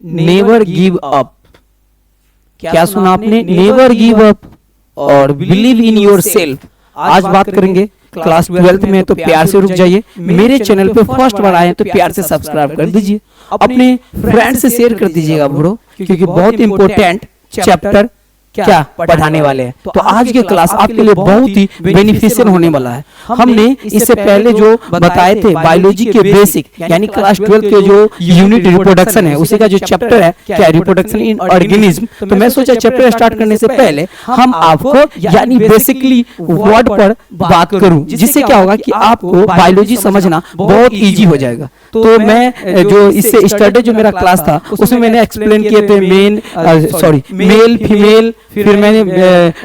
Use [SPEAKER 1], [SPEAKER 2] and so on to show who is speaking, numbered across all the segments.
[SPEAKER 1] Never give up. क्या सुना आपने? नेवर गिव अप और बिलीव इन योर सेल्फ। आज बात करेंगे क्लास 12th में, तो प्यार से रुक जाइए। मेरे चैनल पे फर्स्ट बार आए तो प्यार से सब्सक्राइब कर दीजिए, अपने फ्रेंड से शेयर कर दीजिएगा ब्रो, क्योंकि बहुत इंपॉर्टेंट चैप्टर क्या पढ़ाने वाले हैं। तो आज के क्लास आपके लिए बहुत ही बेनिफिशियल होने वाला है। हमने इससे पहले जो बताए थे बायोलॉजी के बेसिक, यानी क्लास 12 के जो यूनिट रिप्रोडक्शन है उसी का जो चैप्टर है क्या, रिप्रोडक्शन इन ऑर्गेनिज्म। तो मैं सोचा चैप्टर स्टार्ट करने से पहले हम आपको यानी बेसिकली वर्ड पर बात करूं, जिससे क्या होगा कि आपको बायोलॉजी समझना बहुत इजी हो जाएगा। तो मैं जो इससे स्टार्टेड जो मेरा क्लास था उसमें मैंने एक्सप्लेन किए थे मेल फीमेल, फिर मैंने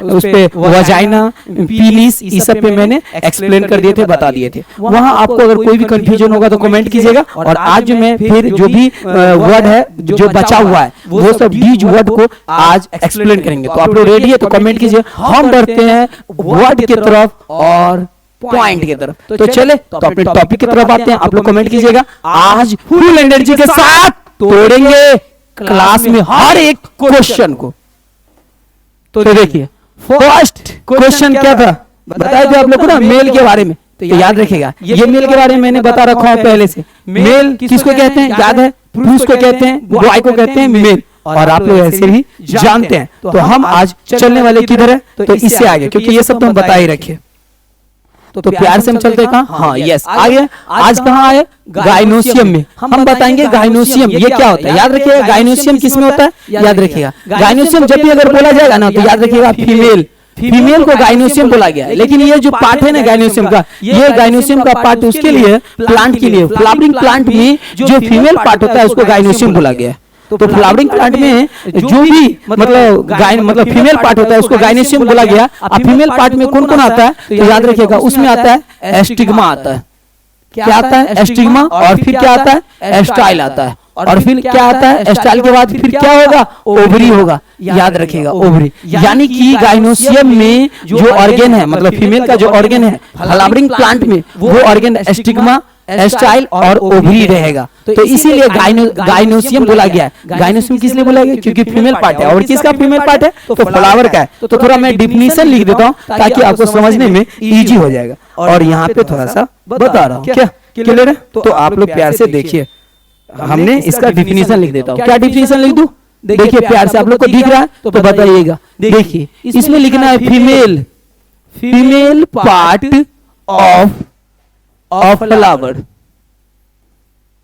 [SPEAKER 1] उस पे वजाइना पीनिस इस सब पे मैंने एक्सप्लेन कर दिए थे, बता दिए थे। वहां आपको अगर कोई भी कंफ्यूजन होगा तो कमेंट कीजिएगा। और आज जो मैं फिर जो भी वर्ड है जो बचा हुआ है वो सब डीज वर्ड को आज एक्सप्लेन करेंगे। तो आप लोग रेडी है तो कमेंट कीजिए। हम बढ़ते हैं वर्ड की तरफ और पॉइंट की तरफ। तो चले तो अपने टॉपिक की तरफ आते हैं। आप लोग कमेंट कीजिएगा। आज फुल एनर्जी के साथ तोड़ेंगे क्लास में हर एक क्वेश्चन को। तो देखिए फर्स्ट क्वेश्चन क्या था, बताया थे आप लोग को ना मेल के बारे में। तो याद रखिएगा ये मेल के बारे में मैंने बता रखा हूं पहले से। मेल किसको कहते हैं याद है? पुरुष को कहते हैं, बॉय को कहते हैं मेल, और आप लोग ऐसे भी जानते हैं। तो हम आज चलने वाले किधर है? तो इससे आगे, क्योंकि ये सब तो हम बता ही रखे। तो प्यार से हम चलते कहां? हाँ यस आगे। आज कहां आए? गाइनोसियम में। हम बताएंगे गाइनोसियम ये क्या होता है। याद रखिएगा गाइनोसियम किसमें होता है, याद रखिएगा। गाइनोसियम जब भी अगर बोला जाएगा ना तो याद रखिएगा फीमेल को गाइनोसियम बोला गया है। लेकिन ये जो पार्ट है ना गाइनोसियम का, ये गाइनोसियम का पार्ट उसके लिए प्लांट के लिए, फ्लावरिंग प्लांट में जो फीमेल पार्ट होता है उसको गाइनोसियम बोला गया है। तो फ्लावरिंग प्लांट में जो भी मतलब फीमेल पार्ट होता है उसको गाइनोसियम बोला गया। अब फीमेल पार्ट में कौन कौन आता है तो याद रखिएगा उसमें आता है एस्टिग्मा आता है। क्या आता है? एस्टिग्मा। और फिर क्या आता है? एस्टाइल आता है। और फिर क्या आता है? एस्टाइल के बाद फिर क्या होगा? ओवरी होगा। याद रखिएगा ओवरी। यानी कि गाइनोसियम में जो ऑर्गन है मतलब फीमेल का जो ऑर्गन है फ्लावरिंग प्लांट में वो ऑर्गन एस्टिग्मा, एस्टाइल और ओवरी रहेगा। तो इसीलिए गाइनोसियम बोला गया है। गाइनोसियम किस लिए बोला गया? क्योंकि फीमेल पार्ट है। और किसका फीमेल पार्ट है? तो फ्लावर का है। तो थोड़ा मैं डिफिनीशन लिख देता हूं ताकि आपको समझने में इजी हो जाएगा। और यहाँ पे थोड़ा सा बता रहा हूँ, क्या क्लियर है? तो आप लोग प्यार से देखिए, हमने इसका डिफिनीशन लिख देता हूँ। क्या डिफिनीशन लिख दूं? देखिए प्यार से, आप लोग को दिख रहा है तो बताइएगा। देखिए इसमें लिखना है female part of flower.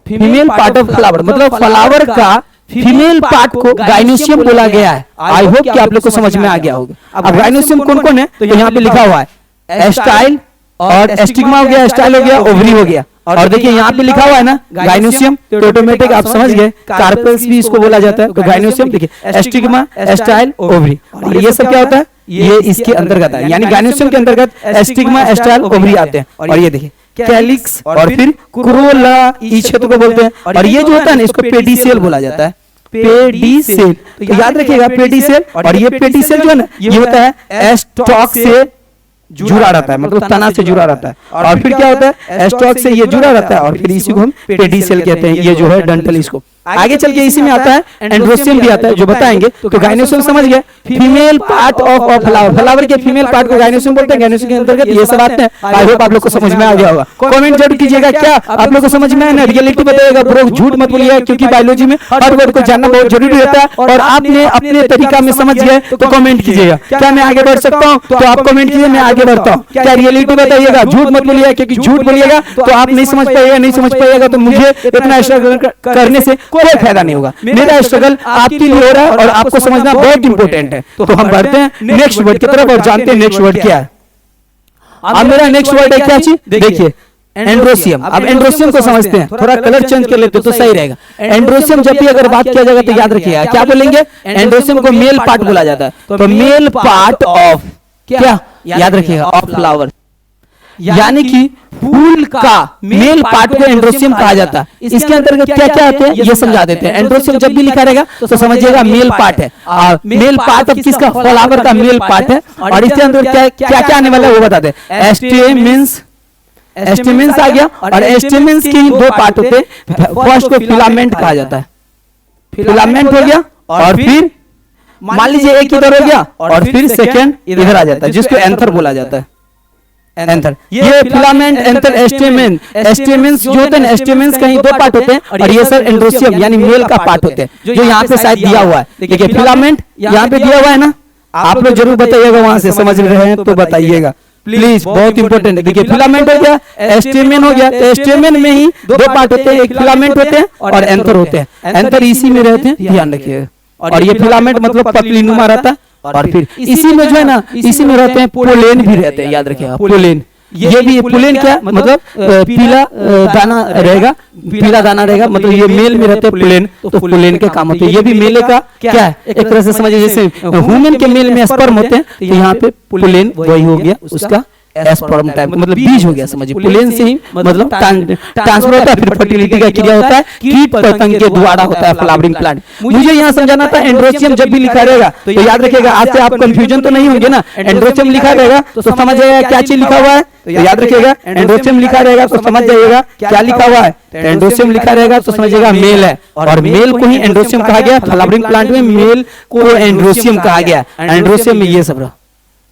[SPEAKER 1] Female part of flower मतलब फ्लावर का फीमेल पार्ट को गाइनोसियम बोला गया है। आई होप कि आप लोग को समझ में आ गया होगा। अब गाइनोसियम कौन कौन है तो यहाँ पे लिखा हुआ है एस्टाइल और एस्टिग्मा हो गया, एस्टाइल हो गया, ओवरी हो गया। और देखिए यहाँ पे लिखा हुआ है ना गाइनोसियम, तो ऑटोमेटिक आप समझ गए कार्पेल्स भी इसको बोला जाता है। तो गाइनोसियम देखिए एस्टिग्मा, एस्टाइल, ओवरी, और ये सब क्या होता है? ये इसके अंतर्गत है। यानी गाइनोसियम के अंतर्गत एस्टिग्मा, एस्टाइल, ओवरी आते हैं। और ये देखिए कैलिक्स और फिर कोरोला इस क्षेत्र को बोलते हैं। और ये जो होता है ना इसको पेडिसेल बोला जाता है। पेडिसेल तो याद रखिएगा पेडिसेल। और ये पेडिसेल जो है ना ये होता है स्टॉक से जुड़ा रहता है, मतलब तना से जुड़ा रहता है। और फिर क्या होता है? स्टॉक से ये जुड़ा रहता है और फिर इसी को हम पेडिसेल कहते हैं। ये जो है डंठल इसको आगे चल के इसी में आता है एंड्रोसियम भी आता है जो बताएंगे। तो गाइनोसियम समझ गए, female part of flower. Flower के फीमेल पार्ट को गाइनोसियम बोलते हैं। गाइनोसियम के अंतर्गत ये सब आते हैं। आई होप आप लोग को समझ में आ गया होगा। कमेंट जरूर कीजिएगा क्या आप लोग को समझ में आया ना। रियलिटी बताइएगा ब्रो, झूठ मत बोलिएगा, क्योंकि बायोलॉजी में हर वर्ड को जानना बहुत जरूरी होता है। और आपने अपने तरीका में समझ गए तो कमेंट कीजिएगा। क्या मैं आगे बढ़ सकता हूँ? तो आप कमेंट कीजिए, मैं आगे बढ़ता हूँ। क्या रियलिटी बताइएगा, झूठ मत बोलिएगा, क्योंकि झूठ बोलिएगा तो आप नहीं समझ पाइएगा। नहीं समझ पाइएगा तो मुझे इतना स्ट्रगल करने से कोई फायदा नहीं होगा। मेरा स्ट्रगल आपके लिए हो रहा है और आपको समझना बहुत इंपॉर्टेंट है। तो हम बढ़ते हैं नेक्स्ट वर्ड की तरफ और जानते हैं नेक्स्ट वर्ड क्या है। अब मेरा नेक्स्ट वर्ड है क्या चीज? देखिए एंड्रोसियम। अब एंड्रोसियम को समझते हैं, थोड़ा कलर चेंज कर लेते तो सही रहेगा। एंड्रोसियम जब भी अगर बात किया जाएगा तो याद रखिएगा क्या बोलेंगे? एंड्रोसियम को मेल पार्ट बोला जाता है। तो मेल पार्ट ऑफ क्या याद रखिएगा? Of flower. यानी कि फूल का मेल पार्ट को एंड्रोसियम कहा जाता है। इसके अंतर्गत क्या क्या आते हैं ये समझा देते हैं। एंड्रोसियम जब भी लिखा रहेगा तो समझिएगा मेल पार्ट है। मेल पार्ट ऑफ किसका? फ्लावर का मेल पार्ट है। और इसके अंदर क्या क्या आने वाला है वो बताते हैं। एस्टेमेंस आ गया। और एस्टेमेंस के ही दो पार्ट होते हैं। फर्स्ट को फिलामेंट कहा जाता है। फिलामेंट हो गया, और फिर मान लीजिए एक इधर हो गया और फिर सेकेंड इधर आ जाता है, जिसको एंथर बोला जाता है। एंथर, ये फिलामेंट, एंथर, एस्टेमेन। एस्टेमेंस जो होते हैं, एस्टेमेंस कहीं दो पार्ट होते हैं, और ये सर एंड्रोसियम यानी मेल का पार्ट होते हैं, जो यहाँ पे शायद दिया हुआ है। देखिए फिलामेंट यहाँ पे दिया हुआ है ना, आप लोग जरूर बताइएगा, वहां से समझ रहे हैं तो बताइएगा प्लीज, बहुत इंपॉर्टेंट है। देखिए फिलामेंट हो गया, एस्टेमेन हो गया, तो एस्टेमेन में ही दो पार्ट होते हैं, एक फिलामेंट होते हैं और एंथर होते हैं। एंथर इसी में रहते हैं, ध्यान रखिएगा। और ये फिलामेंट मतलब पतली नुमा रहता है, और फिर इसी में जो है ना, इसी में रहते हैं पोलेन भी रहते हैं, याद रखिएगा पोलेन। ये भी पोलेन क्या मतलब पीला दाना रहेगा, पीला दाना रहेगा, मतलब ये मेल में रहते हैं पोलेन, तो पोलेन के काम होते हैं। ये भी मेले का क्या है, एक तरह से समझिए जैसे ह्यूमन के मेल में स्पर्म होते हैं, तो यहाँ पे पोलेन वही हो गया उसका स्पर्म टाइप, मतलब बीज हो गया, समझिए पोलेन से ही मतलब ट्रांसफर होता है। फिर फर्टिलिटी का क्रिया होता है, कीट पतंग के द्वारा होता है फ्लावरिंग प्लांट। मुझे यहाँ समझाना था, एंड्रोसियम जब भी लिखा रहेगा तो याद रखिएगा, आज से आप कंफ्यूजन तो नहीं होंगे ना। एंड्रोसियम लिखा रहेगा तो समझ जाइएगा क्या चीज लिखा हुआ है, तो याद रखिएगा एंड्रोसियम लिखा रहेगा तो समझ जाइएगा क्या लिखा हुआ है। एंड्रोसियम लिखा रहेगा तो समझिएगा मेल है, और मेल को ही एंड्रोसियम कहा गया। फ्लावरिंग प्लांट में मेल को एंड्रोसियम कहा गया, एंड्रोसियम में ये सब रहा।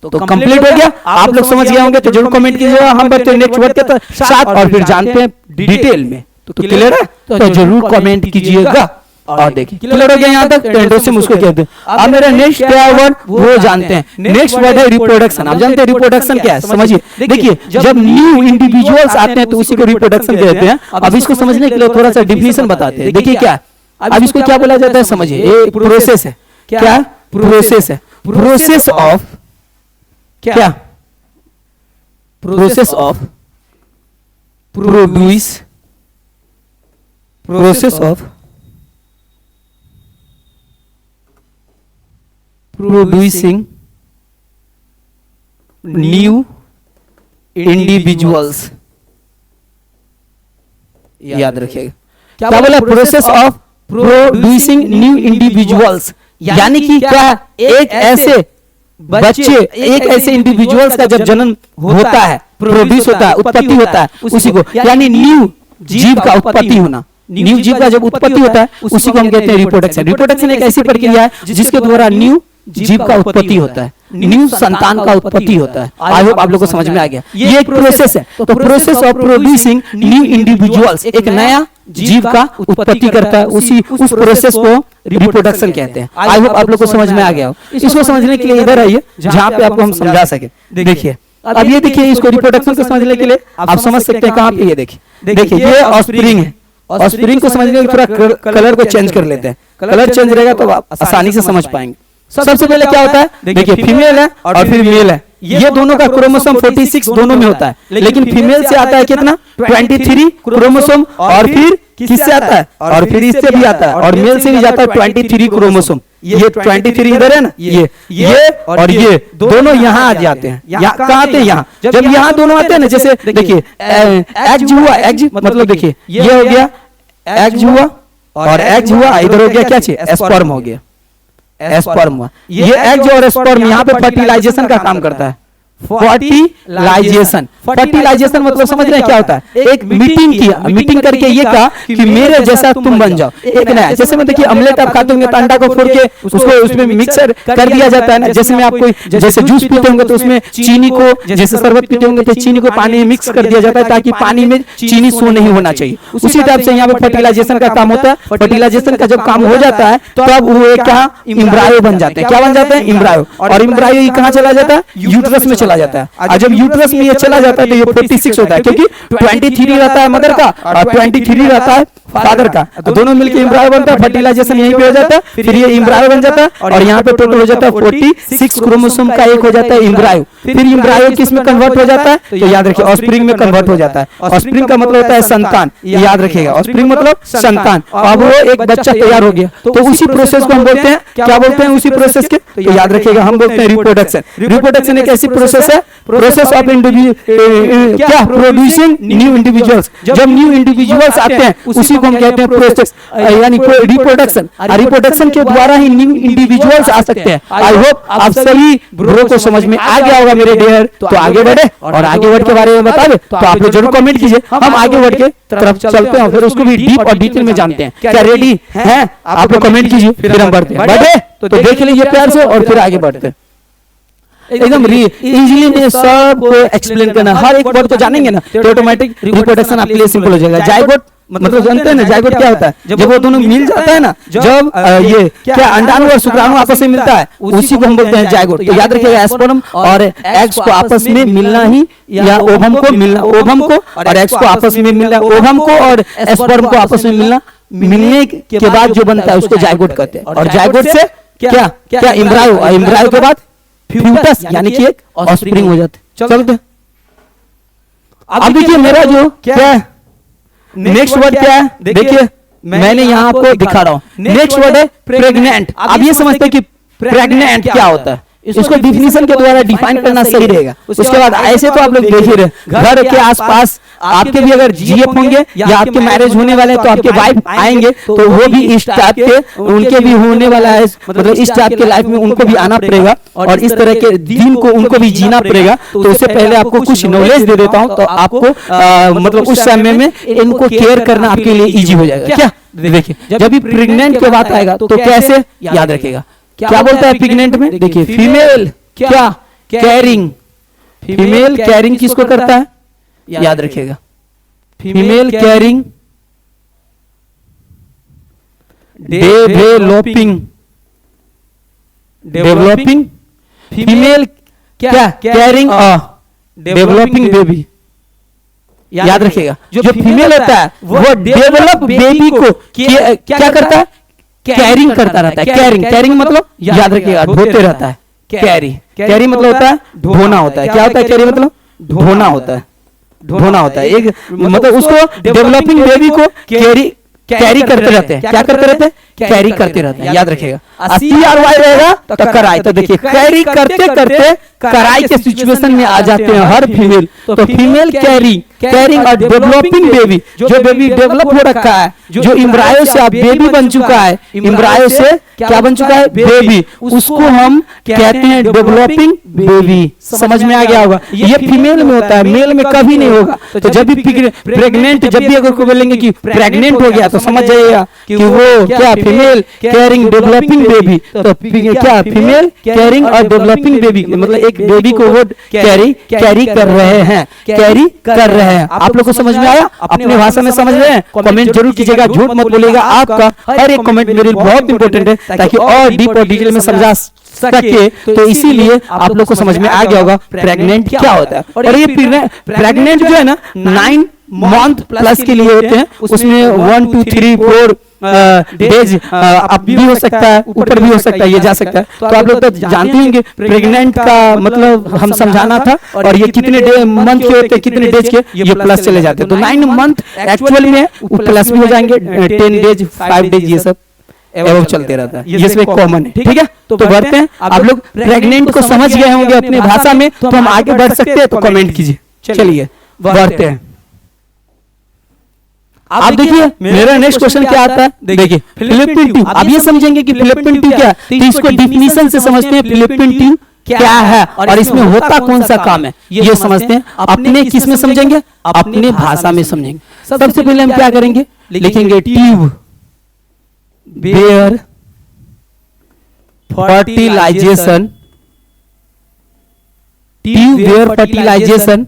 [SPEAKER 1] तो कंप्लीट हो गया, आप लोग समझ गए होंगे, तो जरूर कमेंट कीजिएगा। हम बढ़ते हैं नेक्स्ट वर्ड के साथ और फिर जानते हैं डिटेल में। तो क्लियर है, तो जरूर कमेंट कीजिएगा। और देखिए क्लियर हो गया यहाँ तक, तो एंड्रोसियम उसको कहते हैं। अब मेरा नेक्स्ट क्या वर्ड वो जानते हैं। नेक्स्ट वर्ड है रिप्रोडक्शन। आप जानते हैं रिप्रोडक्शन क्या है, समझिए। देखिए जब न्यू इंडिविजुअल्स आते हैं तो उसी को रिप्रोडक्शन कहते हैं। अब इसको समझने के लिए थोड़ा सा डिफिनेशन बताते हैं। देखिए क्या, अब इसको क्या बोला जाता है समझिए, ये प्रोसेस है। क्या प्रोसेस है? प्रोसेस ऑफ क्या, process of produce, process of producing new individuals. याद रखिएगा क्या बोला, process of producing new individuals, यानी कि क्या एक ऐसे बच्चे, एक ऐसे इंडिविजुअल्स का जब जन्म होता है, प्रोड्यूस होता है, उत्पत्ति होता है, उसी को यानी न्यू जीव का उत्पत्ति होना। न्यू जीव का जब उत्पत्ति होता है उसी को हम कहते हैं रिप्रोडक्शन। रिप्रोडक्शन एक ऐसी प्रक्रिया है जिसके द्वारा न्यू जीव का उत्पत्ति होता है, न्यू संतान का उत्पत्ति होता है। आई होप आप लोग को समझ में आ गया। ये एक प्रोसेस है। तो process of producing new individuals, एक नया जीव का उत्पत्ति करता है, उस प्रोसेस को रिप्रोडक्शन कहते हैं। आई होप आप लोग को समझ में आ गया हो। इसको समझने के लिए इधर आइए जहां पे आपको हम समझा सके। देखिए अब ये देखिए, इसको रिप्रोडक्शन को समझने के लिए आप समझ सकते हैं कहां पे, ये देखिए ये ऑफस्प्रिंग है। ऑफस्प्रिंग को समझने के लिए थोड़ा कलर को चेंज कर लेते हैं। कलर चेंज रहेगा तो आप आसानी से समझ पाएंगे। सबसे पहले क्या होता है, देखिए फीमेल है और फिर मेल है, ये दोनों का क्रोमोसोम 46 दोनों में होता है, लेकिन फीमेल से आता है कितना 23 क्रोमोसोम, और फिर किससे आता है, और फिर इससे भी आता है, और मेल से भी जाता है 23 क्रोमोसोम। ये 23 इधर है ना, ये और ये दोनों यहाँ आ जाते हैं। कहाँ आते हैं, यहाँ। जब यहाँ दोनों आते हैं ना, जैसे देखिए एग हुआ, एग मतलब देखिए ये हो गया एग हुआ, और एग हुआ इधर हो गया क्या चाहिए, स्पर्म हो गया, स्पर्म हुआ। ये एग और स्पर्म यहाँ पे फर्टिलाइजेशन का काम करता है। फर्टिलाइजेशन, फर्टिलाइजेशन मतलब समझ रहे हैं क्या होता है, एक मीटिंग किया, मीटिंग करके ये कहा कि मेरे जैसा तुम बन जाओ, एक नया। जैसे मैं देखिए अमलेट आप खाते होंगे तो अंडा को फोड़ के उसको उसमें मिक्सर कर दिया जाता है ना। जैसे में आप कोई जैसे जूस पीते होंगे तो उसमें चीनी को, जैसे शरबत पीते होंगे तो चीनी को पानी में मिक्स कर दिया जाता है ताकि पानी में चीनी शो नहीं होना चाहिए। उसी टाइप से यहाँ पे फर्टिलाइजेशन का काम होता है। फर्टिलाइजेशन का जब काम हो जाता है तब वो क्या इम्ब्रायो बन जाते हैं। क्या बन जाते हैं, इम्ब्रायो। और इम्ब्रायो ये कहाँ चला जाता है, यूट्रस में चला जाता है। और जब यूट्रस में ये चला जाता है तो ये 46 होता है, क्योंकि 23 रहता है मदर का और 23 रहता है फादर का, तो दोनों मिलकर इम्ब्रायो बनता है। फर्टिलाइजेशन यहीं पे हो जाता है, फिर ये इम्ब्रायो बन जाता है, और यहाँ पे टोटल हो जाता है 46 क्रोमोसोम का एक हो जाता है इम्ब्रायो। फिर इम्ब्रायो किस में कन्वर्ट हो जाता है, तो याद रखिए ऑफस्प्रिंग में कन्वर्ट हो जाता है। ऑफस्प्रिंग का मतलब होता है संतान, याद रखिएगा ऑफस्प्रिंग मतलब संतान। अब वो एक बच्चा तैयार हो गया, तो उसी प्रोसेस को हम बोलते हैं, क्या बोलते हैं उसी प्रोसेस के, तो याद रखिएगा हम बोलते हैं रिप्रोडक्शन। रिप्रोडक्शन एक ऐसी प्रोसेस है, प्रोसेस ऑफ क्या प्रोड्यूसिंग न्यू इंडिविजुअल्स। जब न्यू इंडिविजुअल्स आते हैं उसी को को हम कहते हैं प्रोसेस यानी रिप्रोडक्शन। रिप्रोडक्शन के द्वारा ही न्यू इंडिविजुअल्स आ सकते हैं। आई होप आप सभी ब्रो को समझ में आ गया होगा मेरे डियर। तो आगे बढ़े और आगे बढ़ के बारे में बतावे तो आप लोग जरूर कमेंट कीजिए। हम आगे बढ़ के तरफ चलते हैं, फिर उसको भी डीप और डिटेल में जानते हैं। क्या रेडी हैं? आप लोग कमेंट कीजिए, फिर हम बढ़ते हैं। बढ़े तो देख लीजिए प्यार से और फिर आगे बढ़ते हैं। एकदम इजीली में सब को एक्सप्लेन करना, हर एक वर्ड को जानेंगे ना तो ऑटोमेटिक रिप्रोडक्शन आपके लिए सिंपल हो जाएगा। जाइगोट मतलब जानते हैं ना, जाइगोट क्या होता है? जब वो दोनों मिल जाता है ना, जब ये क्या अंडाणु और शुक्राणु आपस में मिलता है, उसी को हम बोलते हैं जाइगोट। तो याद रखिएगा एस्पर्म और एग्स को आपस में मिलना ही या ओवम को मिलना, ओवम को और एग्स को आपस में मिलना, ओवम को और एस्पर्म को आपस में मिलना, मिलने के बाद जो बनता है उसको जाइगोट कहते हैं। और जाइगोट से क्या क्या एम्ब्रायो, एम्ब्रायो के बाद फ्यूटस यानी कि एक ऑफस्प्रिंग हो जाते। चलते अब देखिए मेरा जो क्या नेक्स्ट वर्ड क्या है, देखिए मैंने यहां आपको दिखा रहा हूं। नेक्स्ट वर्ड है प्रेग्नेंट। अब ये समझते हैं कि प्रेग्नेंट क्या होता है, इसको डिफिनीशन के द्वारा डिफाइन करना सही रहेगा। उसके बाद ऐसे तो आप लोग देख ही रहे, घर के आसपास आपके भी अगर जीएफ होंगे या आपके मैरिज होने वाले हैं तो आपके वाइफ आएंगे तो वो भी इस टाइप के उनके भी होने वाला है, मतलब इस टाइप के लाइफ में उनको भी आना पड़ेगा और इस तरह के दिन को उनको भी जीना पड़ेगा। तो उससे पहले आपको कुछ नॉलेज दे देता हूं, तो आपको मतलब उस समय में इनको केयर करना आपके लिए इजी हो जाएगा। क्या देखिए जब भी प्रेग्नेंट के बात आएगा तो कैसे याद रखेगा, क्या बोलता है प्रेग्नेंट में? देखिए फीमेल क्या कैरिंग, फीमेल कैरिंग किसको करता है याद रखिएगा, female carrying developing, developing female क्या कैरिंग डेवलपिंग बेबी। याद रखिएगा जो फीमेल होता है वो डेवलप बेबी को क्या करता है, कैरिंग करता रहता है। कैरिंग, कैरिंग मतलब याद रखिएगा ढोते रहता है। कैरी, कैरी मतलब होता है ढोना होता है। क्या होता है कैरी मतलब? ढोना होता है, ढोना होता है। एक मतलब उसको डेवलपिंग बेबी को कैरी करते रहते हैं। क्या करते रहते हैं? कैरी करते रहते हैं। याद रखिएगा CRY रहेगा तो कराई। तो देखिए कैरी करते करते कराई के सिचुएशन में आ जाते हैं हर फीमेल। तो फीमेल कैरी, कैरिंग और डेवलपिंग बेबी, जो बेबी डेवलप हो रखा है, जो इम्ब्रायो से अब बेबी बन चुका है, इम्ब्रायो से क्या बन चुका है बेबी, उसको हम कहते हैं डेवलपिंग बेबी। समझ में आ गया होगा। ये फीमेल में होता है, मेल में कभी नहीं होगा। तो जब भी प्रेग्नेंट, जब भी अगर को बोलेंगे कि प्रेग्नेंट हो गया तो समझ जाइएगा कि वो क्या फीमेल कैरिंग डेवलपिंग बेबी। तो क्या फीमेल कैरिंग और डेवलपिंग बेबी मतलब एक बेबी को वो कैरी कर रहे हैं, कैरी कर रहे हैं। आप लोग को समझ में आया? अपने भाषा में समझ रहे हैं? कमेंट जरूर कीजिएगा, झूठ मत बोलिएगा। आपका हर एक कमेंट मेरे लिए बहुत इंपॉर्टेंट है ताकि और डीप और डिटेल में समझा सके। तो इसीलिए आप लोग को समझ में आ गया होगा प्रेग्नेंट क्या होता है। और ये प्रेग्नेंट जो है ना 9 मंथ प्लस के लिए होते हैं। उसमें 1 2 3 4 डेज अप भी हो सकता है, ऊपर भी हो सकता है, ये जा सकता है। तो आप लोग तो जानते होंगे प्रेग्नेंट का मतलब हम समझाना था। और ये कितने मंथ के होते हैं, कितने डेज के, ये प्लस चले जाते हैं। तो 9 मंथ एक्चुअली में प्लस भी हो जाएंगे, 10 डेज 5 डेज ये सब एवं चलते रहता है। ये इसमें कॉमन है। ठीक है तो बढ़ते हैं। आप लोग प्रेग्नेंट को समझ गए होंगे अपनी भाषा में, तो हम आगे बढ़ सकते हैं। तो कमेंट कीजिए। चलिए बढ़ते हैं। आप देखिए मेरा नेक्स्ट क्वेश्चन क्या आता है, देखिए फिलिपिन ट्यूब। अब ये समझेंगे कि फिलिपिन ट्यूब क्या है, तो इसको डिफिनीशन से समझते हैं फिलिपिन ट्यूब क्या है और इसमें होता कौन सा काम है ये समझते हैं। अपने किस में समझेंगे? अपने भाषा में समझेंगे। सबसे पहले हम क्या करेंगे, लिखेंगे tube where fertilization, tube where fertilization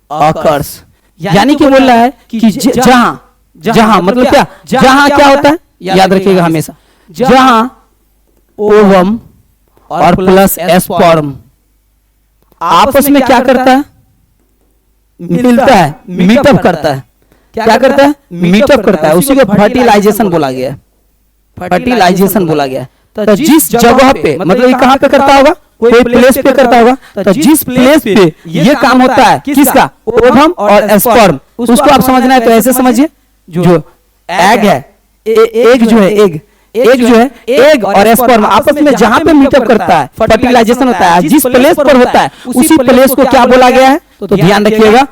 [SPEAKER 1] occurs, यानी कि बोल रहा है कि जहां मतलब क्या, जहां क्या होता है याद रखिएगा हमेशा, जहां ओवम और प्लस एस्पर्म आपस में क्या करता है, मिलता है, मीटअप करता है। क्या करता है? मीटअप करता है। उसी को फर्टिलाइजेशन बोला गया है, फर्टिलाइजेशन बोला गया है। तो जिस जगह पे मतलब ये कहां पे करता होगा, कोई प्लेस पे करता होगा। तो जिस प्लेस पे ये काम होता है किसका, ओवम और एस्पर्म, उसको आप समझना है तो ऐसे समझिए, जो एग है, एग जो है, एग और एस्पर्म आपस में जहां पे मीटअप करता है फर्टिलाइजेशन होता है, जिस प्लेस पर होता है उसी प्लेस को क्या बोला गया है, तो ध्यान रखिएगा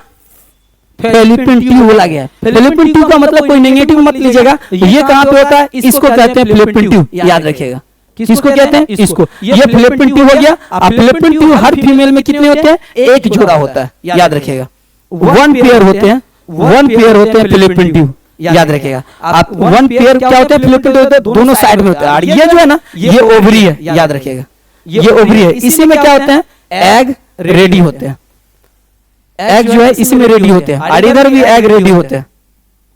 [SPEAKER 1] फेलिपिन ट्यूब बोला गया है। फेलिपिन ट्यूब का मतलब कोई नेगेटिव मत लीजिएगा, ये कहाँ पे होता है, इसको कहते हैं फेलिपिन ट्यूब, याद रखिएगा। किसको कहते हैं, इसको। ये फेलिपिन ट्यूब हो गया। अब फेलिपिन ट्यूब हर फीमेल में कितने होते हैं, एक जोड़ा होता है, याद रखिएगा। वन पेयर होते हैं, वन पेयर होते हैं फेलिपिन ट्यूब, याद रखिएगा। आप वन पेयर क्या होते हैं, फेलिपिन ट्यूब होते हैं, दोनों साइड में होते हैं। और ये जो है ना, ये ओवरी है, याद रखिएगा, ये ओवरी है। इसी में क्या होते हैं, एग रेडी होते हैं। एग जो है इसी में रेडी होते हैं, और इधर भी एग रेडी होते हैं,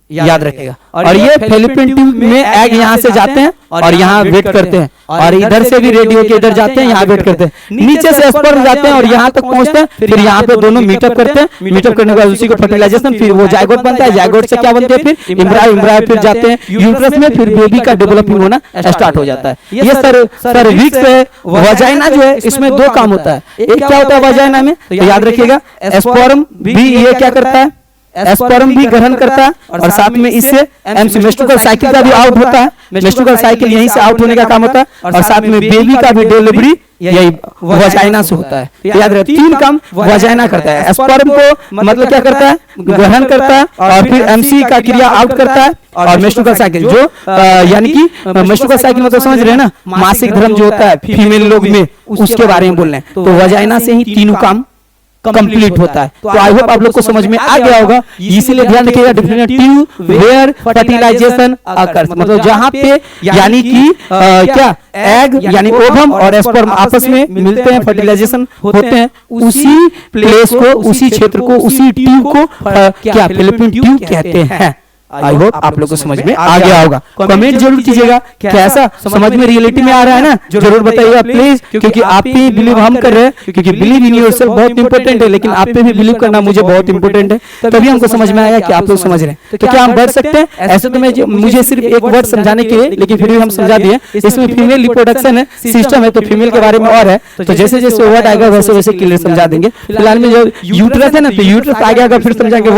[SPEAKER 1] याद रखिएगा। और ये फेलिपिन ट्यूब में एग यहाँ से जाते हैं और यहाँ वेट करते हैं, और इधर से भी रेडी होकर इधर जाते हैं, यहाँ वेट करते हैं। नीचे से स्पर्म जाते हैं और यहाँ तक पहुंचते हैं, फिर यहाँ पे दोनों मीटअप करते हैं। मीटअप करने के बाद उसी को फर्टिलाइजेशन, फिर वो जायगोट बनता है। जायगोट से क्या बनते हैं, फिर इम्ब्रायो, इम्ब्रायो फिर जाते हैं यूट्रस में, फिर बेबी का डेवलपिंग होना स्टार्ट हो जाता है। ये सर्विक्स है, वजाइना जो है, इसमें दो काम होता है। एक क्या होता है वजाइना में, तो याद रखिएगा, स्पर्म भी ये क्या करता है, स्पर्म भी ग्रहण करता है, और साथ में इससे मेस्ट्रुअल साइकिल का भी आउट होता है। मेस्ट्रुअल साइकिल यहीं से आउट होने का काम होता है, और साथ में बेबी का भी डिलीवरी यही वजाइना से होता है। याद रखिए, तीन काम वजाइना करता है। स्पर्म को मतलब क्या करता है, ग्रहण करता है, और फिर एमसी का क्रिया आउट करता है, और मेस्ट्रुअल साइकिल जो यानी कि मेस्ट्रुअल साइकिल मतलब समझ रहे हैं ना, मासिक धर्म जो होता है फीमेल लोग में, उसके बारे में बोल रहे हैं। तो वजाइना से ही तीनों काम कंप्लीट होता है। तो आई होप आप लोग को समझ में आ गया होगा। इसीलिए ध्यान रखिएगा, ट्यूब वेयर फर्टिलाइजेशन अकर्स, मतलब जहां पे यानी कि क्या एग यानी ओवम और स्पर्म आपस में मिलते हैं, फर्टिलाइजेशन होते हैं, उसी प्लेस को, उसी क्षेत्र को, उसी ट्यूब को क्या फेलिपिन ट्यूब कहते हैं। आई होप आप लोग को समझ में आ गया होगा। कमेंट जरूर कीजिएगा, कैसा समझ में रियलिटी में आ रहा है ना, जरूर बताइएगा प्लीज, क्योंकि आप पे बिलीव हम कर रहे हैं, क्योंकि बिलीव इन योरसेल्फ बहुत इंपॉर्टेंट है, लेकिन आप पे भी बिलीव करना मुझे बहुत इंपॉर्टेंट है, तभी हमको समझ में आएगा कि आप लोग समझ रहे हैं। तो क्या हम बढ़ सकते हैं? ऐसे तो मैं मुझे सिर्फ एक वर्ड समझाने के लिए, लेकिन फिर भी हम समझा दिए। इसमें फीमेल रिप्रोडक्शन है, सिस्टम है, तो फीमेल के बारे में और है, तो जैसे जैसे वर्ड आएगा वैसे वैसे क्लियर समझा देंगे। फिलहाल में जो यूट्रस है ना, तो यूट्रस आगे आगे फिर समझाएंगे,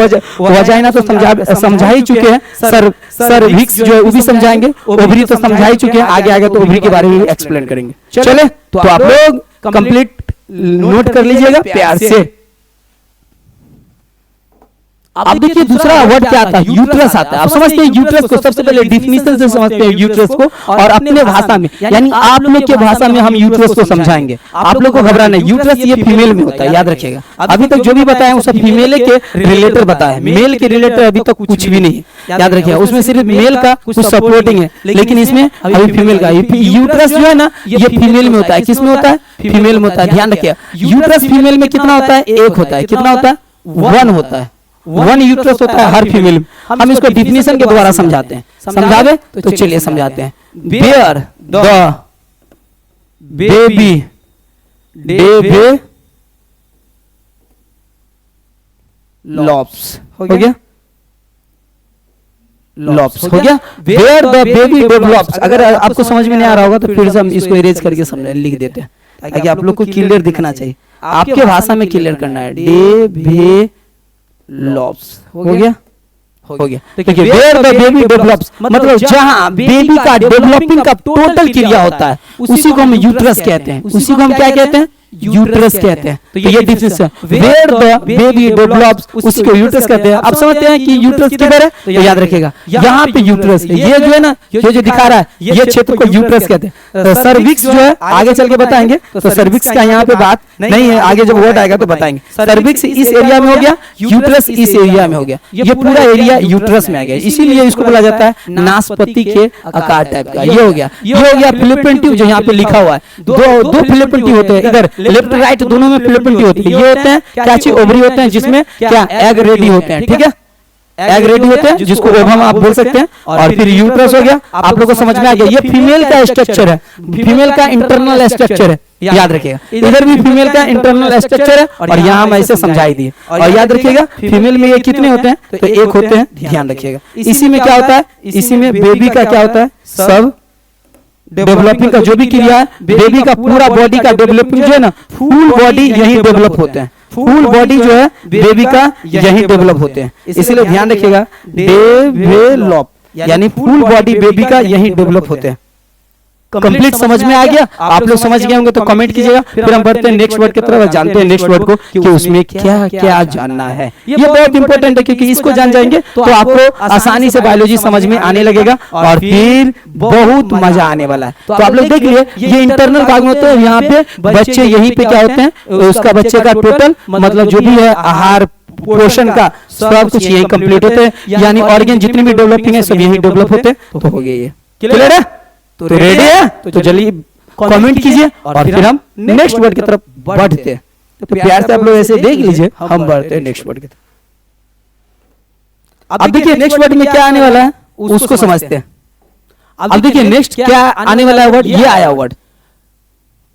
[SPEAKER 1] वजाइना तो समझा ही चुके हैं, सर्विक्स जो है वो भी समझाएंगे, ओवरी तो समझा ही चुके हैं, आगे आगे तो ओवरी के बारे में भी एक्सप्लेन करेंगे। चले तो आप लोग कंप्लीट नोट कर लीजिएगा प्यार से। अब देखिए दूसरा वर्ड क्या आता है, यूट्रस आता है। आप समझते हैं यूट्रस को, सबसे पहले डिफिनीशन से समझते हैं यूट्रस को, और अपने भाषा में यानी आप लोग के भाषा में हम यूट्रस को समझाएंगे। आप लोग को घबराना है, यूट्रस ये फीमेल में होता है, याद रखिएगा। अभी तक जो भी बताया वो सब फीमेल के रिलेटेड बताया, मेल के रिलेटेड अभी तक कुछ भी नहीं, याद रखिएगा। उसमें सिर्फ मेल का कुछ सपोर्टिंग है, लेकिन इसमें अभी फीमेल का। यूट्रस जो है ना, ये फीमेल में होता है। किस में होता है? फीमेल में होता है। ध्यान रखिएगा, यूट्रस फीमेल में कितना होता है? एक होता है। कितना होता है? वन होता है। वन यूट्रस होता है हर फीमेल में। हम इसको डिफिनीशन के द्वारा समझाते हैं। समझावे तो चलिए समझाते हैं। बेयर द बेबी डेवलप्स, हो गया, लॉप्स हो गया। Where the baby develops. अगर आपको समझ में नहीं आ रहा होगा तो फिर से हम इसको इरेज करके समझ लिख देते हैं, ताकि आप लोग को क्लियर दिखना चाहिए। आपके भाषा में क्लियर करना है। डेवलप्स हो गया, हो गया। देखिए वेयर द बेबी डेवलप्स मतलब जहां बेबी का डेवलपिंग का टोटल क्रिया होता है, उसी को हम यूट्रस कहते हैं। उसी को हम क्या कहते हैं? यूट्रस कहते हैं। तो ये definition, where the baby develops, उसी को यूट्रस कहते हैं। आप समझते हैं कि यूट्रस किधर है, तो याद रखिएगा यहाँ पे यूट्रस है। ये जो है ना, ये जो दिखा रहा है, ये क्षेत्र को यूट्रस कहते हैं। सर्विक्स जो है आगे चल के बताएंगे, तो सर्विक्स का यहाँ पे बात नहीं है, आगे जब वर्ड आएगा तो बताएंगे। सर्विक्स इस एरिया में हो गया, यूट्रस इस एरिया में हो गया। ये पूरा एरिया यूट्रस में आ गया, इसीलिए इसको बोला जाता है नाशपाती के आकार टाइप का। ये हो गया, ये हो गया फिलिपिन ट्यूब जो यहाँ पे लिखा हुआ है। दो फिलिपिन ट्यूब होते हैं, इधर लेफ्ट राइट दोनों में फिलिपिन ट्यूब होती है। ये होते हैं क्या चीज? ओवरी होते हैं, जिसमें क्या एग रेडी होते हैं। ठीक है, एग रेडी होते हैं, जिसको ओवम आप बोल सकते हैं। और फिर यूट्रस हो गया। आप लोगों को समझ में आ गया, ये फीमेल का स्ट्रक्चर है, फीमेल का इंटरनल स्ट्रक्चर है, याद रखिएगा। इधर भी फीमेल का इंटरनल स्ट्रक्चर है, और यहाँ हम ऐसे समझाई दिए। और याद रखिएगा फीमेल में ये कितने होते हैं? तो एक होते हैं, ध्यान रखिएगा। इसी में क्या होता है? इसी में बेबी का क्या होता है? सब डेवलपिंग का जो भी क्रिया है, बेबी का पूरा बॉडी का डेवलपिंग जो है ना, फुल बॉडी यही डेवलप होते हैं। फुल बॉडी जो है बेबी का यही डेवलप होते हैं, इसलिए ध्यान रखिएगा। डेवलप यानी फुल बॉडी बेबी का यही डेवलप होते हैं, कंप्लीट समझ में आ गया? आप लोग समझ गए होंगे तो कमेंट कीजिएगा। फिर हम बढ़ते हैं नेक्स्ट वर्ड की तरफ, जानते हैं नेक्स्ट वर्ड को कि उसमें क्या क्या जानना है। ये बहुत इंपॉर्टेंट है क्योंकि इसको जान जाएंगे तो आपको आसानी से बायोलॉजी समझ में आने लगेगा और फिर बहुत मजा आने वाला है। तो आप लोग देख लिए ये इंटरनल भाग में होते हैं। यहाँ पे बच्चे यहीं पे क्या होते हैं, उसका बच्चे का टोटल मतलब जो भी है आहार पोषण का सब कुछ यही कंप्लीट होते हैं, यानी ऑर्गन जितने भी डेवलपिंग है सब यही डेवलप होते हैं। तो हो गया ये क्लियर है? तो रेडी है? तो चलिए कमेंट कीजिए और फिर हम नेक्स्ट वर्ड की तरफ बढ़ते हैं। तो प्यार से आप लोग ऐसे देख लीजिए, हम बढ़ते हैं नेक्स्ट वर्ड की तरफ। अब देखिए नेक्स्ट वर्ड में क्या आने वाला है उसको समझते हैं। अब देखिए नेक्स्ट क्या आने वाला है वर्ड, ये आया वर्ड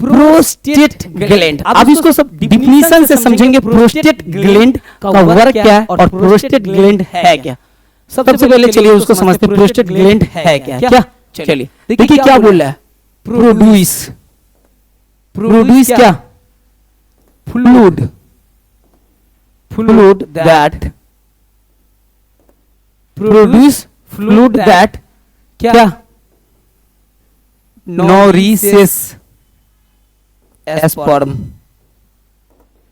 [SPEAKER 1] प्रोस्टेट ग्लैंड। अब इसको सब डिफिनीशन से समझेंगे। प्रोस्टेट ग्लैंड का वर्क क्या है और प्रोस्टेट ग्लैंड है क्या। सबसे पहले चलिए उसको समझते हैं, प्रोस्टेट ग्लैंड है क्या। क्या चलिए देखिए क्या बोल रहा है, प्रोड्यूस। प्रोड्यूस क्या, fluid, fluid that produce fluid that क्या नोरिसेस स्पर्म।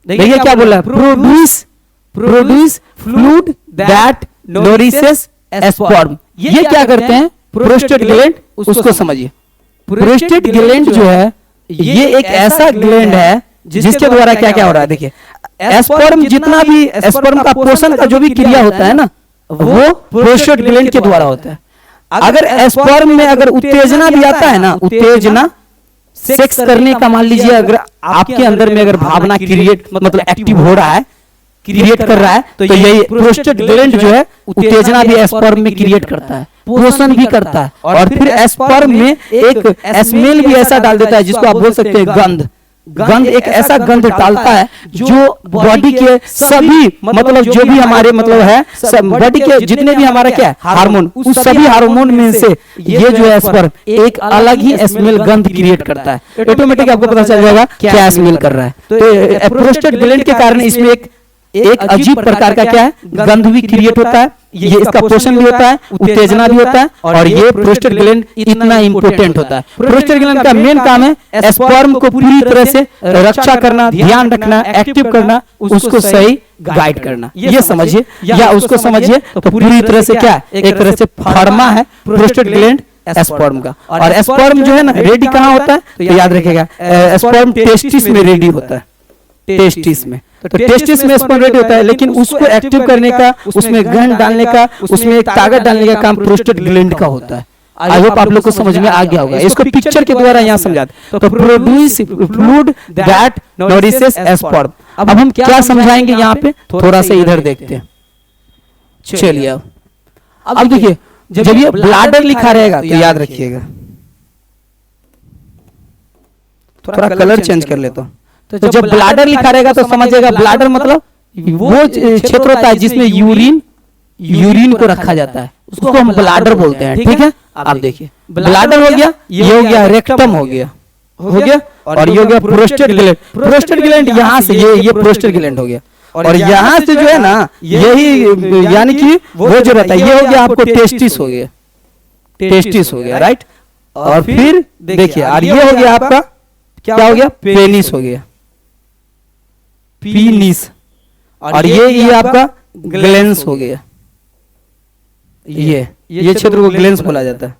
[SPEAKER 1] देखिए क्या बोल रहा है, प्रोड्यूस फ्लूइड दैट नोरिसेस स्पर्म। ये क्या करते हैं, प्रोस्टेट ग्लैंड। उसको समझिए, प्रोस्टेट ग्लैंड जो है ये एक ऐसा ग्लैंड है जिसके द्वारा क्या क्या हो रहा है। देखिए स्पर्म, जितना भी स्पर्म का पोषण का जो भी क्रिया होता है ना वो प्रोस्टेट ग्लैंड के द्वारा होता है। अगर स्पर्म में अगर उत्तेजना भी आता है ना, उत्तेजना सेक्स करने का, मान लीजिए अगर आपके अंदर में अगर भावना क्रिएट मतलब एक्टिव हो रहा है, क्रिएट कर रहा है, तो यही प्रोस्टेट ग्लैंड जो है उत्तेजना भी स्पर्म में क्रिएट करता है, पोषण भी करता है और फिर स्पर्म में एक स्मेल भी ऐसा डाल देता है जिसको आप बोल सकते हैं गंध। गंध एक ऐसा गंध डालता है जो बॉडी के सभी मतलब जो भी हमारे मतलब है बॉडी के जितने भी हमारा क्या है हार्मोन, उस सभी हार्मोन में से ये जो है स्पर्म एक अलग ही स्मेल गंध क्रिएट करता है। ऑटोमेटिक आपको पता चल जाएगा क्या स्मेल कर रहा है। तो प्रोस्टेट ग्लैंड के कारण इसमें एक अजीब प्रकार का क्या है गंध भी क्रिएट होता है, ये इसका पोषण भी होता है, उत्तेजना भी होता है और ये प्रोस्टेट ग्लैंड इतना इंपॉर्टेंट होता है। प्रोस्टेट ग्लैंड का मेन काम है स्पर्म को पूरी तरह से रक्षा करना, ध्यान रखना, एक्टिव करना, उसको सही गाइड करना। ये समझिए या उसको समझिए तो पूरी तरह से क्या एक तरह से फार्मा है प्रोस्टेट ग्लैंड स्पर्म का। और स्पर्म जो है ना रेडी कहाँ होता है, तो याद रखिएगा स्पर्म टेस्टिस में रेडी होता है, टेस्टिस में। तो टेस्टिस में स्पर्म रेडी होता है, लेकिन उसको एक्टिव करने का, उसमें गंध डालने का, उसमें एक ताकत डालने का काम प्रोस्टेट ग्लैंड का होता है। आई होप आप लोग को समझ में आ गया होगा। इसको पिक्चर के द्वारा यहाँ समझाते। तो प्रोड्यूस फ्लूइड दैट नोरिसेस स्पर्म। अब हम क्या समझाएंगे यहाँ पे, थोड़ा सा इधर देखते हैं। चलिए अब देखिए जब ये ब्लैडर लिखा रहेगा तो याद रखिएगा, थोड़ा कलर चेंज कर लेता हूं। तो जब ब्लैडर लिखा रहेगा तो समझिएगा ब्लैडर मतलब वो क्षेत्र होता है जिसमें यूरिन को रखा जाता है, उसको हम ब्लैडर बोलते हैं। ठीक है, आप देखिए ब्लैडर हो गया, ये हो गया रेक्टम हो गया और ये हो गया प्रोस्टेट ग्लैंड। प्रोस्टेट ग्लैंड यहाँ से ये प्रोस्टेट ग्लैंड हो गया और यहाँ से जो है ना यही यानी कि वो जो रहता है ये हो गया आपको टेस्टिस हो गया, टेस्टिस हो गया राइट। और फिर देखिए और ये हो गया आपका क्या हो गया, पेनिस हो गया, पीनिस। और ये आपका ग्लैंस हो गया, ये क्षेत्र को ग्लैंस बोला जाता है,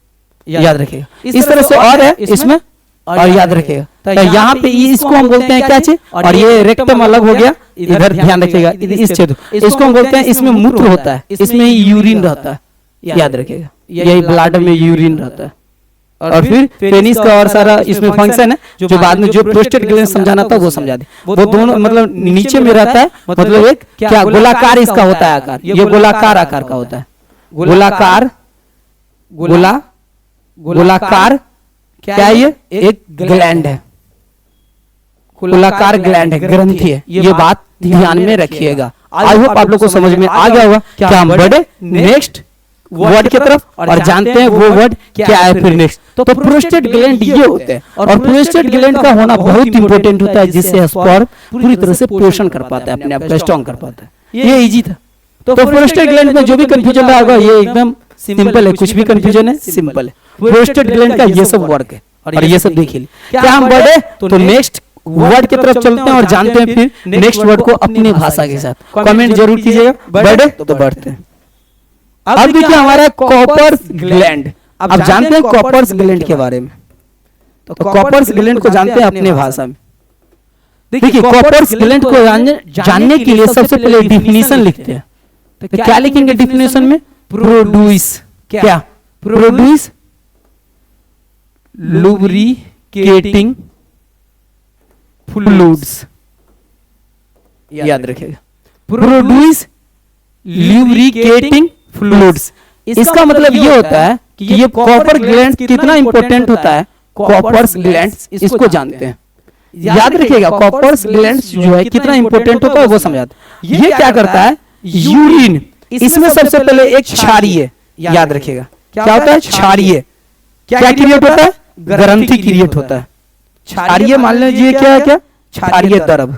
[SPEAKER 1] याद रखिएगा। इस तरह से और है इसमें और याद रखिएगा। तो यहाँ पे इसको हम बोलते हैं क्या चीज, और ये रेक्टम अलग हो गया, इधर ध्यान रखिएगा इस क्षेत्र इसको हम बोलते हैं, इसमें मूत्र होता है, इसमें यूरिन रहता है, याद रखिएगा। यही ब्लैडर में यूरिन रहता है। और फिर पेनिस का और सारा इसमें फंक्शन है जो बाद में जो प्रोस्टेट ग्लैंड समझाना था वो समझा दे। वो दोनों मतलब नीचे में रहता है, मतलब एक क्या गोलाकार इसका होता है आकार, ये गोलाकार आकार का होता है, गोलाकार गोलाकार क्या ये एक ग्लैंड है, गोलाकार ग्लैंड है, ग्रंथि है। ये बात ध्यान में रखिएगा। आई होप आप लोग को समझ में आ गया होगा। क्या हम बढ़े नेक्स्ट वर्ड की तरफ और जानते हैं वो वर्ड क्या है फिर नेक्स्ट। तो प्रोस्टेट ग्लैंड ये होते हैं और प्रोस्टेट ग्लैंड का होना बहुत इंपॉर्टेंट होता है, जिससे स्पर्म पूरी तरह से पोषण कर पाता है, अपने आप को स्ट्रॉन्ग कर पाता है। ये इजी था। तो प्रोस्टेट ग्लैंड में जो भी कंफ्यूजन रहा होगा ये एकदम सिंपल है, कुछ भी कंफ्यूजन है सिंपल है। प्रोस्टेट ग्लैंड का ये सब वर्क है। और ये सब देखिए। क्या हम बढ़े तो नेक्स्ट वर्ड की तरफ चलते हैं और जानते हैं फिर नेक्स्ट वर्ड को अपनी भाषा के साथ। कमेंट जरूर कीजिएगा, बढ़े तो बढ़ते हैं। अब देखिए हमारा कॉपर्स ग्लैंड। अब जानते हैं कॉपर्स ग्लैंड के बारे में। तो कॉपर्स ग्लैंड को जानते हैं अपने भाषा में। देखिए कॉपर्स ग्लैंड को जानने के लिए सबसे पहले डिफिनीशन लिखते हैं। तो क्या लिखेंगे डिफिनीशन में? प्रोड्यूस, क्या? प्रोड्यूस लुब्रिकेटिंग फ्लूइड्स, याद रखिएगा। प्रोड्यूस लुब्रिकेटिंग फ्लूइड्स, इसका मतलब ये होता है कि ये कॉपर ग्लैंड कितना इंपॉर्टेंट होता है। कॉपर्स ग्लैंड इसको जानते हैं, याद रखिएगा। कॉपर्स ग्लैंड जो है कितना इंपॉर्टेंट होता है वो समझाते हैं। ये क्या करता है? यूरिन, इसमें सबसे पहले एक क्षारीय, याद रखिएगा। क्या होता है? क्षारीय। क्या क्रिएट होता है? ग्रंथि क्रिएट होता है। क्षारीय मान लीजिए क्या है? क्या? क्षारीय द्रव।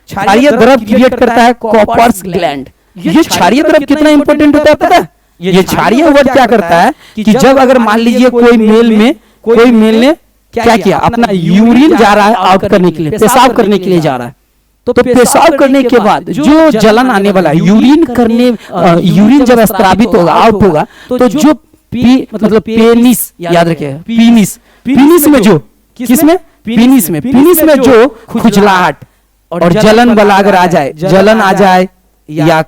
[SPEAKER 1] क्षारीय द्रव क्रिएट करता है कॉपर्स ग्लैंड। ये क्षारीय द्रव कितना इंपॉर्टेंट होता है पता है? ये क्षारीय वर्ड क्या करता है कि जब अगर मान लीजिए कोई मेल ने क्या किया, अपना यूरिन जा रहा है आउट करने के लिए, पेशाब करने के लिए जा रहा है, तो पेशाब करने के बाद जो जलन आने वाला है, यूरिन जब स्त्रावित होगा, आउट होगा, तो जो मतलब पेनिस, याद रखिएगा, पीनिस में जो, किसमें? पीनिस में जो खुजलाहट और जलन वाला अगर आ जाए, जलन आ जाए या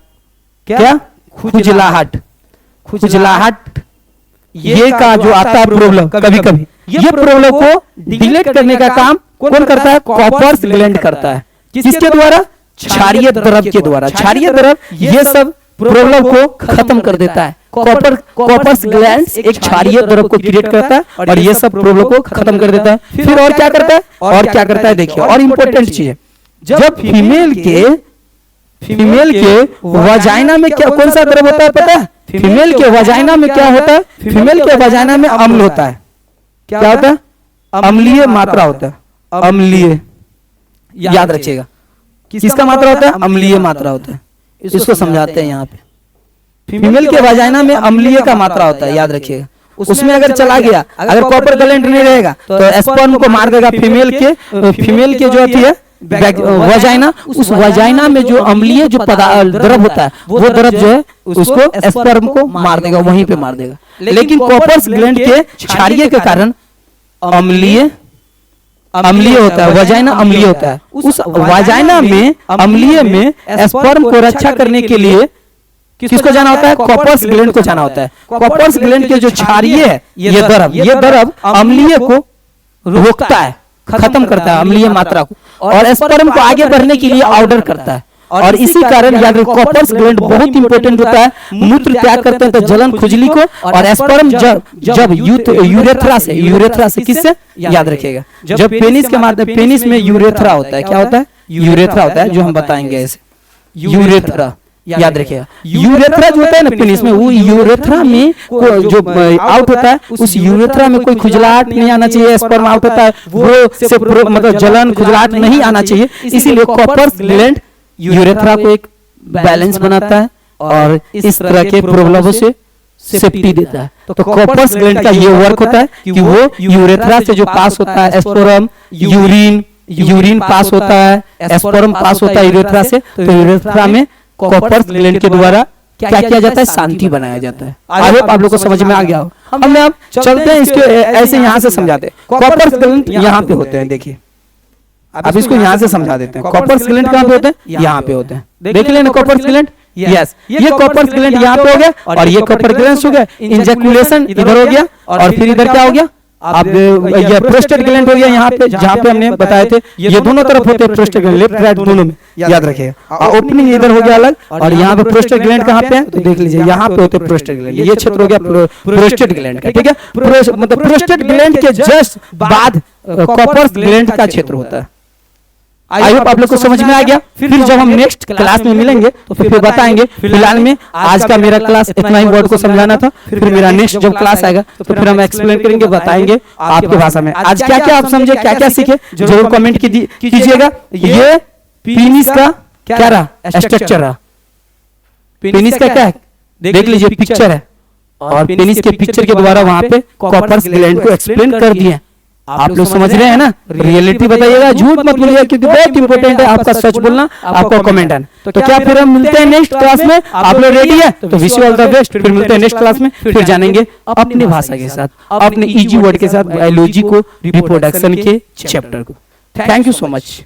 [SPEAKER 1] क्या खुजलाहट, ये का जो आता है प्रॉब्लम, कभी कभी ये प्रॉब्लम को डिलीट करने का काम कौन करता है? कॉपर्स ग्लैंड करता है। किसके द्वारा? क्षारीय द्रव के द्वारा। क्षारीय द्रव ये सब प्रॉब्लम को खत्म कर देता है। कॉपर्स ग्लैंड एक क्षारीय द्रव को क्रिएट करता है और ये सब प्रॉब्लम को खत्म कर देता है। फिर और क्या करता है? देखिए और इंपॉर्टेंट चीज है, जब फीमेल के वजाइना में क्या कौन सा द्रव होता है पता है? फीमेल के वजाइना में क्या होता है? फीमेल के वजाइना में अम्ल होता है। क्या होता है? अम्लीय मात्रा होता है। अम्लीय, याद रखिएगा। किसका मात्रा होता है? अम्लीय मात्रा होता है। इसको समझाते हैं यहाँ पे। फीमेल के वजाइना में अम्लीय का मात्रा होता है, याद रखिएगा। उसमें अगर चला गया, अगर कॉपर ग्लैंड नहीं रहेगा तो स्पर्म को मार देगा। फीमेल के जो होती है वजाइना, उस वजाइना में जो अम्लीय जो द्रव होता है, वो द्रव जो है उसको स्पर्म को मार देगा, वहीं पे मार देगा। लेकिन कॉपर्स ग्लैंड के क्षारीय के कारण अम्लीय होता है, वजाइना अम्लीय होता है। उस वजाइना में अम्लीय में स्पर्म को रक्षा करने के लिए किसको जाना होता है? कॉपर्स ग्लैंड को जाना होता है। कॉपर्स ग्लैंड के जो क्षारीय है, ये द्रव अम्लीय को रोकता है, खत्म करता है अम्लीय मात्रा को, और स्पर्म को आगे बढ़ने के लिए ऑर्डर करता है। और इसी कारण याद रखिए कॉपर्स ग्लैंड बहुत इंपॉर्टेंट होता है। मूत्र त्याग करते हैं तो जलन खुजली को, और स्पर्म जब यूरेथ्रा से किससे? याद रखिएगा, जब पेनिस में यूरेथ्रा होता है। क्या होता है? यूरेथ्रा होता है, जो हम बताएंगे ऐसे। यूरेथ्रा, याद रखिएगा। यूरेथ्रा जो होता है ना पेनिस में, वो यूरेथ्रा में जो आउट होता है, उस यूरेथ्रा में कोई खुजलाहट नहीं आना चाहिए। स्पर्म आउट होता है, वो से मतलब जलन खुजलाहट नहीं आना चाहिए। इसीलिए कॉपर्स ग्लैंड यूरेथ्रा को एक बैलेंस बनाता है और इस तरह के प्रॉब्लमों से सेफ्टी देता है। तो कॉपर्स ग्लैंड का ये वर्क होता है कि वो यूरेथ्रा से जो पास होता है स्पर्म, यूरिन पास होता है, स्पर्म पास होता है यूरेथ्रा से, तो यूरेथ्रा में कॉपर्स ग्लैंड के द्वारा क्या किया जाता है? शांति बनाया जाता है। आई होप आप लोग को समझ में आ गया हो। हम अब चलते हैं इसके ऐसे यहाँ से समझाते हैं। कॉपर्स ग्लैंड यहाँ पे होते हैं, देखिए अब इसको यहाँ से समझा देते हैं। कॉपर्स ग्लैंड कहाँ पे होते हैं? यहाँ पे होते हैं। देख लेना कॉपर्स ग्लैंड, यस, ये कॉपर्स ग्लैंड यहाँ पे हो गया और ये कॉपर ग्लैंड हो गया। इंजेक्युलेशन इधर हो गया और फिर इधर क्या हो गया? अब ये प्रोस्टेट ग्लैंड हो गया यहाँ पे, जहाँ पे हमने बताए थे ये दोनों तरफ होते हैं प्रोस्टेट ग्लैंड, लेफ्ट राइट दोनों में, याद रखिएगा। ओपनिंग इधर हो गया अलग, और यहाँ पे प्रोस्टेट ग्लैंड कहाँ पे है? तो देख लीजिए यहाँ पे होते हैं प्रोस्टेट ग्लैंड। ये क्षेत्र हो गया प्रोस्टेट ग्लैंड का, ठीक है। मतलब प्रोस्टेट ग्लैंड के जस्ट बाद कॉपर्स ग्लैंड का क्षेत्र होता है। आई होप आप लोग को समझ में आ गया। फिर जब हम नेक्स्ट क्लास में मिलेंगे तो फिर बताएंगे। फिलहाल में आज का मेरा क्लास इतना ही वर्ड को समझाना था। फिर मेरा नेक्स्ट जब क्लास आएगा तो फिर हम एक्सप्लेन करेंगे, बताएंगे आपकी भाषा में। आज क्या क्या आप समझे, क्या क्या सीखे, जरूर कमेंट कीजिएगा। ये पेनिस का क्या रहा? स्ट्रक्चर रहा। पेनिस का क्या है? देख लीजिए पिक्चर है, और पेनिस के पिक्चर के द्वारा वहां पे कॉपर्स ग्लैंड को एक्सप्लेन कर दिए। आप लोग समझ रहे हैं ना? रियलिटी बताइएगा, झूठ मत बोलिएगा, क्योंकि बहुत इंपॉर्टेंट है आपका सच बोलना, आपका कमेंट आना। तो क्या फिर हम मिलते हैं नेक्स्ट क्लास में? आप लोग रेडी है? तो wish you all the best. फिर मिलते हैं नेक्स्ट क्लास में, फिर जानेंगे अपनी भाषा के साथ, अपने इजी वर्ड के साथ बायोलॉजी को, रिप्रोडक्शन के चैप्टर को। Thank you so much.